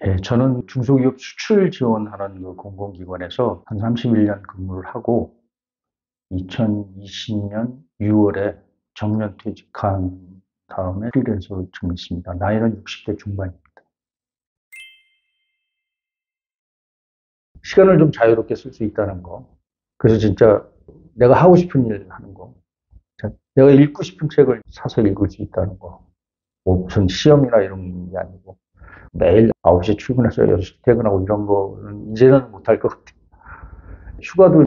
예, 저는 중소기업 수출 지원하는 그 공공기관에서 한 31년 근무를 하고 2020년 6월에 정년 퇴직한 다음에 프리랜서로 지금 있습니다. 나이는 60대 중반입니다. 시간을 좀 자유롭게 쓸 수 있다는 거. 그래서 진짜 내가 하고 싶은 일 하는 거. 내가 읽고 싶은 책을 사서 읽을 수 있다는 거. 뭐 무슨 시험이나 이런 게 아니고 매일 9시에 출근해서 6시 퇴근하고 이런 거는 이제는 못할 것 같아요. 휴가도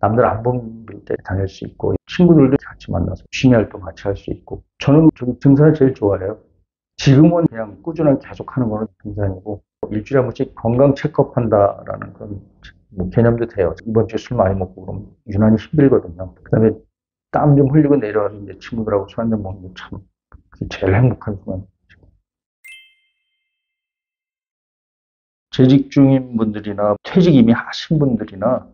남들 안 보는 때 다닐 수 있고 친구들도 같이 만나서 취미 활동 같이 할 수 있고 저는 등산을 제일 좋아해요. 지금은 그냥 꾸준하게 계속 하는 거는 등산이고 일주일에 한 번씩 건강 체크업 한다라는 그런 뭐 개념도 돼요. 이번 주에 술 많이 먹고 그러면 유난히 힘들거든요. 그다음에 땀 좀 흘리고 내려와서 이제 친구들하고 술 한잔 먹는 게 참 제일 행복한 순간. 재직 중인 분들이나 퇴직 이미 하신 분들이나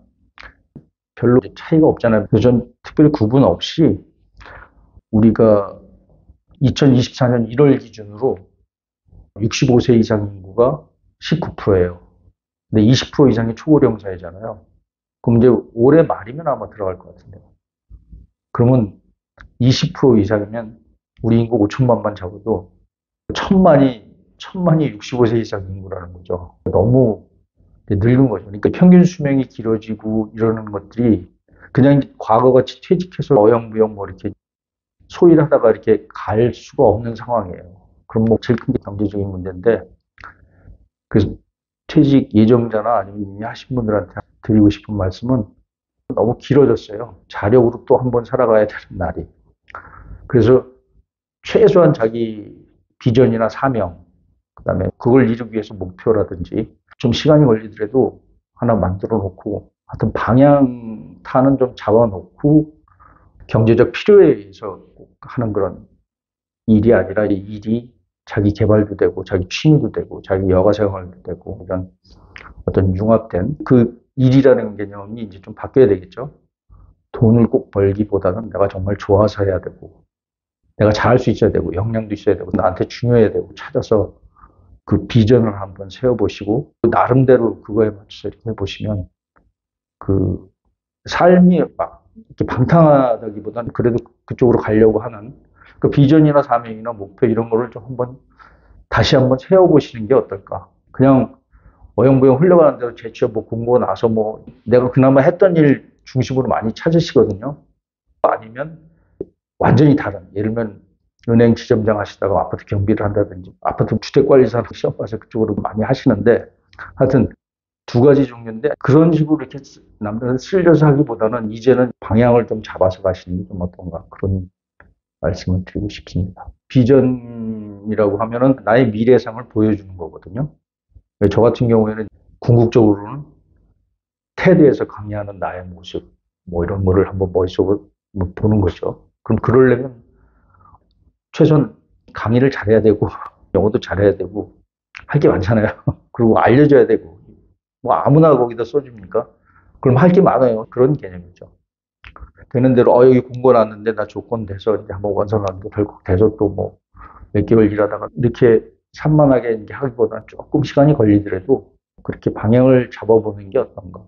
별로 차이가 없잖아요. 그래서 전 특별히 구분 없이 우리가 2024년 1월 기준으로 65세 이상 인구가 19%예요. 근데 20% 이상이 초고령 사회잖아요. 그럼 이제 올해 말이면 아마 들어갈 것 같은데요. 그러면 20% 이상이면 우리 인구 5천만만 잡아도 천만이 65세 이상 인구라는 거죠. 너무 늙은 거죠. 그러니까 평균 수명이 길어지고 이러는 것들이 그냥 과거같이 퇴직해서 어영부영 뭐 이렇게 소일 하다가 이렇게 갈 수가 없는 상황이에요. 그럼 뭐 제일 큰 게 경제적인 문제인데, 그래서 퇴직 예정자나 아니면 이미 하신 분들한테 드리고 싶은 말씀은 너무 길어졌어요. 자력으로 또 한 번 살아가야 되는 날이. 그래서 최소한 자기 비전이나 사명, 그다음에 그걸 이루기 위해서 목표라든지 좀 시간이 걸리더라도 하나 만들어 놓고 하여튼 방향타는 좀 잡아 놓고 경제적 필요에 의해서 하는 그런 일이 아니라 이 일이 자기 개발도 되고 자기 취미도 되고 자기 여가 생활도 되고 이런 어떤 융합된 그 일이라는 개념이 이제 좀 바뀌어야 되겠죠. 돈을 꼭 벌기보다는 내가 정말 좋아서 해야 되고 내가 잘할 수 있어야 되고 역량도 있어야 되고 나한테 중요해야 되고 찾아서 그 비전을 한번 세워보시고 나름대로 그거에 맞춰서 이렇게 해보시면 그 삶이 막 이렇게 방탕하다기보다는 그래도 그쪽으로 가려고 하는 그 비전이나 사명이나 목표 이런 거를 좀 다시 한번 세워보시는 게 어떨까. 그냥 어영부영 흘러가는 대로 재취업 뭐 공고 나서 뭐 내가 그나마 했던 일 중심으로 많이 찾으시거든요. 아니면 완전히 다른, 예를 들면 은행 지점장 하시다가 아파트 경비를 한다든지 아파트 주택관리사 시험 봐서 그쪽으로 많이 하시는데 하여튼 두 가지 종류인데 그런 식으로 이렇게 남들한테 쓸려서 하기보다는 이제는 방향을 좀 잡아서 가시는 게 좀 어떤가 그런 말씀을 드리고 싶습니다. 비전이라고 하면은 나의 미래상을 보여주는 거거든요. 저 같은 경우에는 궁극적으로는 테드에서 강의하는 나의 모습, 뭐 이런 거를 한번 머릿속으로 보는 거죠. 그럼 그러려면 최소한 강의를 잘해야 되고, 영어도 잘해야 되고, 할 게 많잖아요. 그리고 알려줘야 되고, 뭐 아무나 거기다 써줍니까? 그럼 할 게 많아요. 그런 개념이죠. 되는 대로, 여기 공고 났는데 나 조건 돼서 이제 한번 원서놨는데 결국 돼서 또 뭐 몇 개월 일하다가 이렇게 산만하게 이제 하기보다는 조금 시간이 걸리더라도 그렇게 방향을 잡아보는 게 어떤가.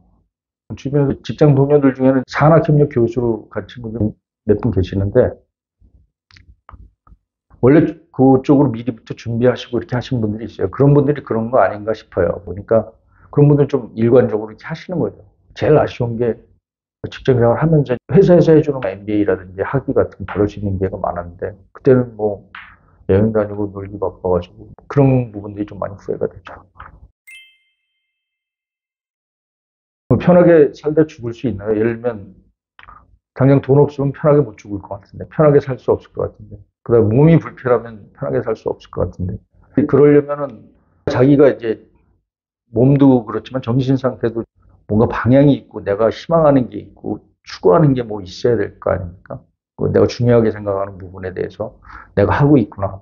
주변 직장 동료들 중에는 산학협력 교수로 간 친구들 몇 분 계시는데 원래 그쪽으로 미리부터 준비하시고 이렇게 하신 분들이 있어요. 그런 분들이 그런 거 아닌가 싶어요. 보니까 그런 분들 좀 일관적으로 이렇게 하시는 거죠. 제일 아쉬운 게 직장 생활 하면서 회사에서 해주는 MBA라든지 학위 같은 거 다룰 수 있는 기회가 많았는데 그때는 뭐 여행 다니고 놀기 바빠가지고 그런 부분들이 좀 많이 후회가 되죠. 뭐 편하게 살다 죽을 수 있나요? 예를 들면 당장 돈 없으면 편하게 못 죽을 것 같은데 편하게 살 수 없을 것 같은데 그다음 몸이 불편하면 편하게 살 수 없을 것 같은데 그러려면은 자기가 이제 몸도 그렇지만 정신 상태도 뭔가 방향이 있고 내가 희망하는 게 있고 추구하는 게 뭐 있어야 될 거 아닙니까? 내가 중요하게 생각하는 부분에 대해서 내가 하고 있구나.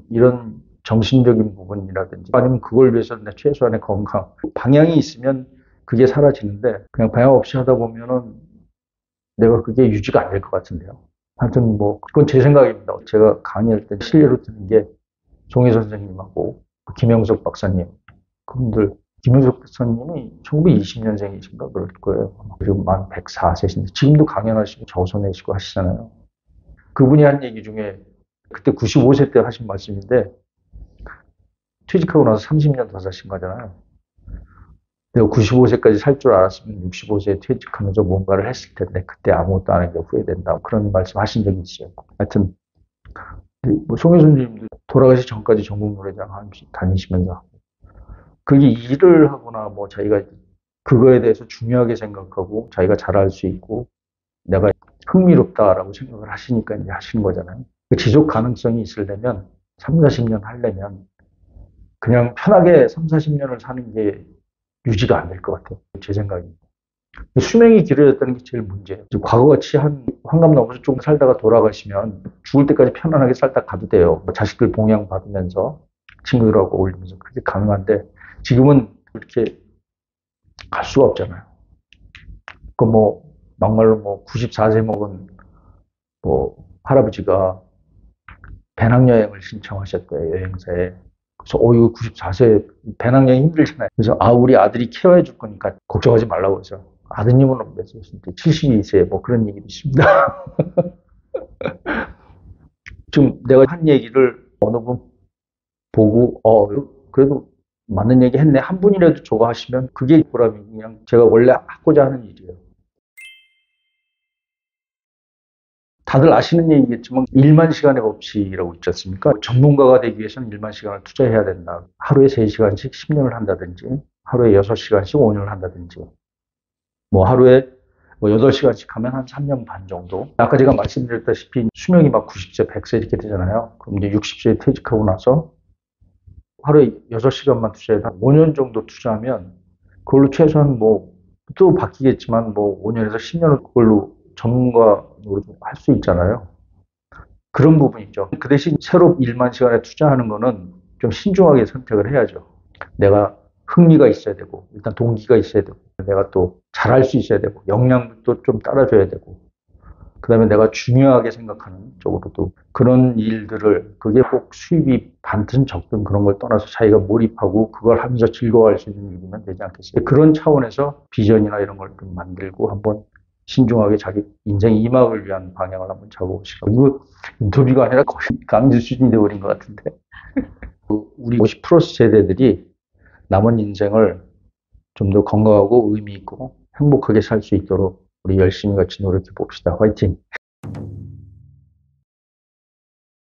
이런 정신적인 부분이라든지 아니면 그걸 위해서 내 최소한의 건강, 방향이 있으면 그게 사라지는데 그냥 방향 없이 하다 보면은 내가 그게 유지가 안 될 것 같은데요. 하여튼 뭐 그건 제 생각입니다. 제가 강의할 때 실례로 드는 게 송혜 선생님하고 김영석 박사님, 그분들, 김영석 박사님이 1920년생이신가 그럴 거예요. 지금 만 104세신데, 지금도 강연하시고 저서내시고 하시잖아요. 그분이 한 얘기 중에, 그때 95세 때 하신 말씀인데, 퇴직하고 나서 30년 더 사신 거잖아요. 내가 95세까지 살 줄 알았으면 65세에 퇴직하면서 뭔가를 했을 텐데, 그때 아무것도 안 한 게 후회된다. 그런 말씀 하신 적이 있어요. 하여튼, 송혜선님도 돌아가시 전까지 전국 노래장 다니시면서, 그게 일을 하거나 뭐 자기가 그거에 대해서 중요하게 생각하고 자기가 잘할 수 있고 내가 흥미롭다라고 생각을 하시니까 이제 하시는 거잖아요. 그 지속 가능성이 있으려면 3, 40년 하려면 그냥 편하게 3, 40년을 사는 게 유지가 안 될 것 같아요. 제 생각이. 수명이 길어졌다는 게 제일 문제예요. 과거같이 한 환갑 넘어서 조금 살다가 돌아가시면 죽을 때까지 편안하게 살다 가도 돼요. 자식들 봉양 받으면서 친구들하고 어울리면서 그게 가능한데 지금은 그렇게 갈 수가 없잖아요. 그 뭐 막말로 뭐 94세 먹은 뭐 할아버지가 배낭여행을 신청하셨대요, 여행사에. 그래서 이거 94세 배낭여행 힘들잖아요. 그래서 우리 아들이 케어해 줄 거니까 걱정하지 말라고 해서 아드님은 몇 세신데 72세 뭐 그런 얘기도 있습니다. 지금 내가 한 얘기를 어느 분 보고 그래도 맞는 얘기 했네 한 분이라도 저거 하시면 그게 보람이 그냥 제가 원래 하고자 하는 일이에요. 다들 아시는 얘기겠지만 1만 시간의 법칙이라고 있지 않습니까? 전문가가 되기 위해서는 1만 시간을 투자해야 된다. 하루에 3시간씩 10년을 한다든지 하루에 6시간씩 5년을 한다든지 뭐 하루에 뭐 8시간씩 하면 한 3년 반 정도. 아까 제가 말씀드렸다시피 수명이 막 90세, 100세 이렇게 되잖아요. 그럼 이제 60세에 퇴직하고 나서 하루에 6시간만 투자해서 5년 정도 투자하면 그걸로 최소한 뭐 또 바뀌겠지만 뭐 5년에서 10년을 그걸로 전문가로 할 수 있잖아요. 그런 부분이죠. 그 대신 새로 1만 시간에 투자하는 거는 좀 신중하게 선택을 해야죠. 내가 흥미가 있어야 되고, 일단 동기가 있어야 되고, 내가 또 잘할 수 있어야 되고, 역량도 좀 따라줘야 되고, 그 다음에 내가 중요하게 생각하는 쪽으로도 그런 일들을, 그게 꼭 수입이 많든 적든 그런 걸 떠나서 자기가 몰입하고 그걸 하면서 즐거워할 수 있는 일이면 되지 않겠어요? 그런 차원에서 비전이나 이런 걸 좀 만들고 한번 신중하게 자기 인생 2막을 위한 방향을 한번 잡아보시라고. 이거 인터뷰가 아니라 거의 강의 수준이 되어버린 것 같은데. 우리 50 플러스 세대들이 남은 인생을 좀 더 건강하고 의미 있고 행복하게 살 수 있도록 우리 열심히 같이 노력해 봅시다. 화이팅!